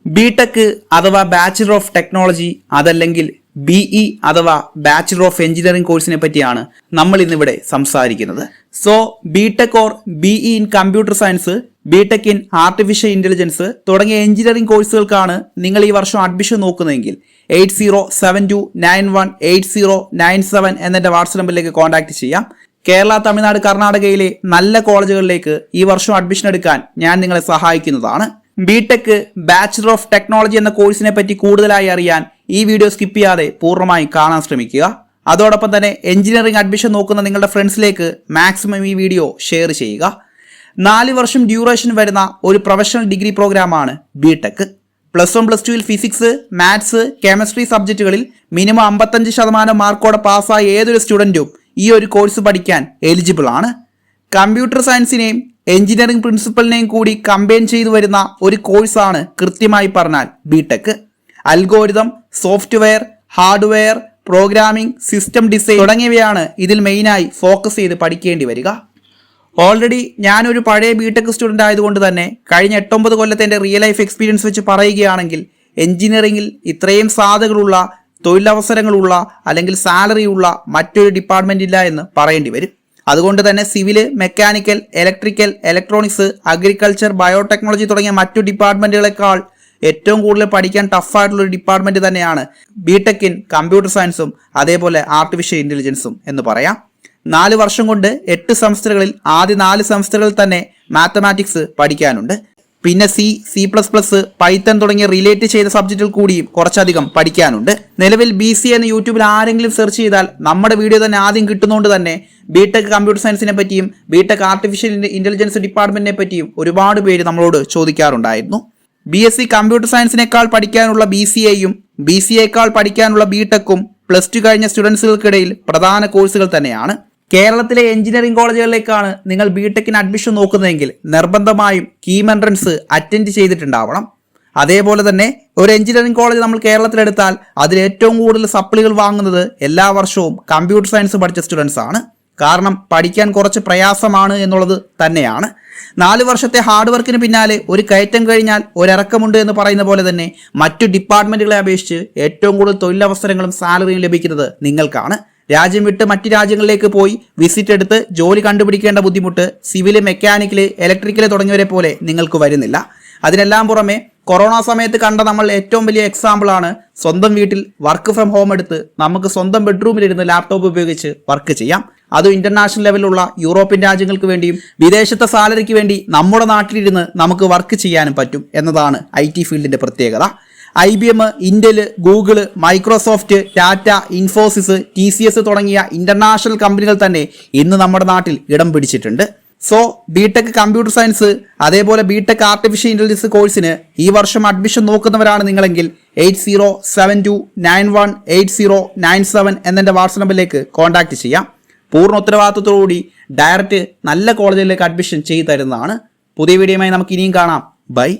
BTech അഥവാ bachelor of technology അതല്ലെങ്കിൽ BE അഥവാ ബാച്ചിലർ ഓഫ് എഞ്ചിനീയറിംഗ് കോഴ്സിനെ പറ്റിയാണ് നമ്മൾ ഇന്നിവിടെ സംസാരിക്കുന്നത്. So BTech or BE in computer science, BTech in artificial intelligence തുടങ്ങിയ എഞ്ചിനീയറിംഗ് കോഴ്സുകൾക്കാണ് നിങ്ങൾ ഈ വർഷം അഡ്മിഷൻ നോക്കുന്നതെങ്കിൽ 8072918097 എന്നെ വാട്സ്ആപ്പ് നമ്പറിലേക്ക് കോൺടാക്ട് ചെയ്യാം. കേരള, തമിഴ്നാട്, കർണാടകയിലെ നല്ല കോളേജുകളിലേക്ക് ഈ വർഷം അഡ്മിഷൻ എടുക്കാൻ ഞാൻ നിങ്ങളെ സഹായിക്കുന്നതാണ്. ബിടെക് ബാച്ചിലർ ഓഫ് ടെക്നോളജി എന്ന കോഴ്സിനെ പറ്റി കൂടുതലായി അറിയാൻ ഈ വീഡിയോ സ്കിപ്പ് ചെയ്യാതെ പൂർണ്ണമായും കാണാൻ ശ്രമിക്കുക. അതോടൊപ്പം തന്നെ എഞ്ചിനീയറിംഗ് അഡ്മിഷൻ നോക്കുന്ന നിങ്ങളുടെ ഫ്രണ്ട്സിലേക്ക് മാക്സിമം ഈ വീഡിയോ ഷെയർ ചെയ്യുക. 4 വർഷം ഡ്യൂറേഷൻ വരുന്ന ഒരു പ്രൊഫഷണൽ ഡിഗ്രി പ്രോഗ്രാമാണ് ബിടെക്. +1 +2 ഫിസിക്സ്, മാത്സ്, കെമിസ്ട്രി സബ്ജക്റ്റുകളിൽ മിനിമം 55% മാർക്കോടെ പാസ്സായ ഏതൊരു സ്റ്റുഡൻറ്റും ഈ ഒരു കോഴ്സ് പഠിക്കാൻ എലിജിബിൾ ആണ്. കമ്പ്യൂട്ടർ സയൻസിനെയും എഞ്ചിനീയറിംഗ് പ്രിൻസിപ്പലിനെയും കൂടി കമ്പൈൻ ചെയ്തു വരുന്ന ഒരു കോഴ്സാണ് കൃത്യമായി പറഞ്ഞാൽ BTech. Algorithm, software, hardware, programming, system design തുടങ്ങിയവയാണ് ഇതിൽ മെയിനായി ഫോക്കസ് ചെയ്ത് പഠിക്കേണ്ടി വരിക. ഓൾറെഡി ഞാനൊരു പഴയ ബിടെക് സ്റ്റുഡൻ്റ് ആയതുകൊണ്ട് തന്നെ കഴിഞ്ഞ 8-9 കൊല്ലത്തെ എൻ്റെ റിയൽ ലൈഫ് എക്സ്പീരിയൻസ് വെച്ച് പറയുകയാണെങ്കിൽ എഞ്ചിനീയറിംഗിൽ ഇത്രയും സാധ്യതകളുള്ള, തൊഴിലവസരങ്ങളുള്ള അല്ലെങ്കിൽ സാലറിയുള്ള മറ്റൊരു ഡിപ്പാർട്ട്മെന്റ് ഇല്ല എന്ന് പറയേണ്ടി വരും. അതുകൊണ്ട് തന്നെ civil, mechanical, electrical, electronics, agriculture, biotechnology തുടങ്ങിയ മറ്റു ഡിപ്പാർട്ട്മെന്റുകളെക്കാൾ ഏറ്റവും കൂടുതൽ പഠിക്കാൻ ടഫായിട്ടുള്ള ഒരു ഡിപ്പാർട്ട്മെന്റ് തന്നെയാണ് ബിടെക് ഇൻ കമ്പ്യൂട്ടർ സയൻസും അതേപോലെ ആർട്ടിഫിഷ്യൽ ഇന്റലിജൻസും എന്ന് പറയാം. 4 വർഷം കൊണ്ട് 8 സെമസ്റ്ററുകളിൽ ആദ്യ 4 സെമസ്റ്ററുകളിൽ തന്നെ മാത്തമാറ്റിക്സ് പഠിക്കാനുണ്ട്. പിന്നെ C++, പൈത്തൺ തുടങ്ങിയ റിലേറ്റ് ചെയ്ത സബ്ജക്റ്റുകൾ കൂടിയും കുറച്ചധികം പഠിക്കാനുണ്ട്. നിലവിൽ BCA എന്ന് യൂട്യൂബിൽ ആരെങ്കിലും സെർച്ച് ചെയ്താൽ നമ്മുടെ വീഡിയോ തന്നെ ആദ്യം കിട്ടുന്നതുകൊണ്ട് തന്നെ ബിടെക് കമ്പ്യൂട്ടർ സയൻസിനെ പറ്റിയും ബിടെക് ആർട്ടിഫിഷ്യൽ ഇന്റലിജൻസ് ഡിപ്പാർട്ട്മെന്റിനെ പറ്റിയും ഒരുപാട് പേര് നമ്മളോട് ചോദിക്കാറുണ്ടായിരുന്നു. BSc കമ്പ്യൂട്ടർ സയൻസിനേക്കാൾ പഠിക്കാനുള്ള BCAയും BCAയേക്കാൾ പഠിക്കാനുള്ള ബിടെക്കും +2 കഴിഞ്ഞ സ്റ്റുഡൻസുകൾക്കിടയിൽ പ്രധാന കോഴ്സുകൾ തന്നെയാണ്. കേരളത്തിലെ എഞ്ചിനീയറിംഗ് കോളേജുകളിലേക്കാണ് നിങ്ങൾ ബിടെക്കിന് അഡ്മിഷൻ നോക്കുന്നതെങ്കിൽ നിർബന്ധമായും കീം എൻട്രൻസ് അറ്റൻഡ് ചെയ്തിട്ടുണ്ടാവണം. അതേപോലെ തന്നെ ഒരു എഞ്ചിനീയറിംഗ് കോളേജ് നമ്മൾ കേരളത്തിലെടുത്താൽ അതിൽ ഏറ്റവും കൂടുതൽ സപ്ലികൾ വാങ്ങുന്നത് എല്ലാ വർഷവും കമ്പ്യൂട്ടർ സയൻസ് പഠിച്ച സ്റ്റുഡൻസ് ആണ്. കാരണം പഠിക്കാൻ കുറച്ച് പ്രയാസമാണ് എന്നുള്ളത് തന്നെയാണ്. 4 വർഷത്തെ ഹാർഡ് വർക്കിന് പിന്നാലെ ഒരു കയറ്റം കഴിഞ്ഞാൽ ഒരിറക്കമുണ്ട് എന്ന് പറയുന്ന പോലെ തന്നെ മറ്റു ഡിപ്പാർട്ട്മെന്റുകളെ അപേക്ഷിച്ച് ഏറ്റവും കൂടുതൽ തൊഴിലവസരങ്ങളും സാലറിയും ലഭിക്കുന്നത് നിങ്ങൾക്കാണ്. രാജ്യം വിട്ട് മറ്റു രാജ്യങ്ങളിലേക്ക് പോയി വിസിറ്റ് എടുത്ത് ജോലി കണ്ടുപിടിക്കേണ്ട ബുദ്ധിമുട്ട് സിവില്, മെക്കാനിക്കല്, ഇലക്ട്രിക്കല് തുടങ്ങിയവരെ പോലെ നിങ്ങൾക്ക് വരുന്നില്ല. അതിനെല്ലാം പുറമെ കൊറോണ സമയത്ത് കണ്ട നമ്മൾ ഏറ്റവും വലിയ എക്സാമ്പിളാണ് സ്വന്തം വീട്ടിൽ വർക്ക് ഫ്രം ഹോം എടുത്ത് നമുക്ക് സ്വന്തം ബെഡ്റൂമിലിരുന്ന് ലാപ്ടോപ്പ് ഉപയോഗിച്ച് വർക്ക് ചെയ്യാം. അതും ഇന്റർനാഷണൽ ലെവലിലുള്ള യൂറോപ്യൻ രാജ്യങ്ങൾക്ക് വേണ്ടിയും വിദേശത്തെ സാലറിക്ക് വേണ്ടി നമ്മുടെ നാട്ടിലിരുന്ന് നമുക്ക് വർക്ക് ചെയ്യാനും പറ്റും എന്നതാണ് IT ഫീൽഡിന്റെ പ്രത്യേകത. IBM, Intel, Google, Microsoft, Tata, Infosys, TCS തുടങ്ങിയ ഇന്റർനാഷണൽ കമ്പനികൾ തന്നെ ഇന്ന് നമ്മുടെ നാട്ടിൽ ഇടം പിടിച്ചിട്ടുണ്ട്. സോ ബിടെക് കമ്പ്യൂട്ടർ സയൻസ് അതേപോലെ ബിടെക് ആർട്ടിഫിഷ്യൽ ഇന്റലിജൻസ് കോഴ്സിന് ഈ വർഷം അഡ്മിഷൻ നോക്കുന്നവരാണ് നിങ്ങളെങ്കിൽ 8072918097 എന്നെ വാട്സ്ആപ്പ് നമ്പറിലേക്ക് കോൺടാക്ട് ചെയ്യാം. പൂർണ്ണ ഉത്തരവാദിത്വത്തോടുകൂടി ഡയറക്റ്റ് നല്ല കോളേജിലേക്ക് അഡ്മിഷൻ ചെയ്തു തരുന്നതാണ്. പുതിയ വീഡിയോയുമായി നമുക്ക് ഇനിയും കാണാം. ബൈ.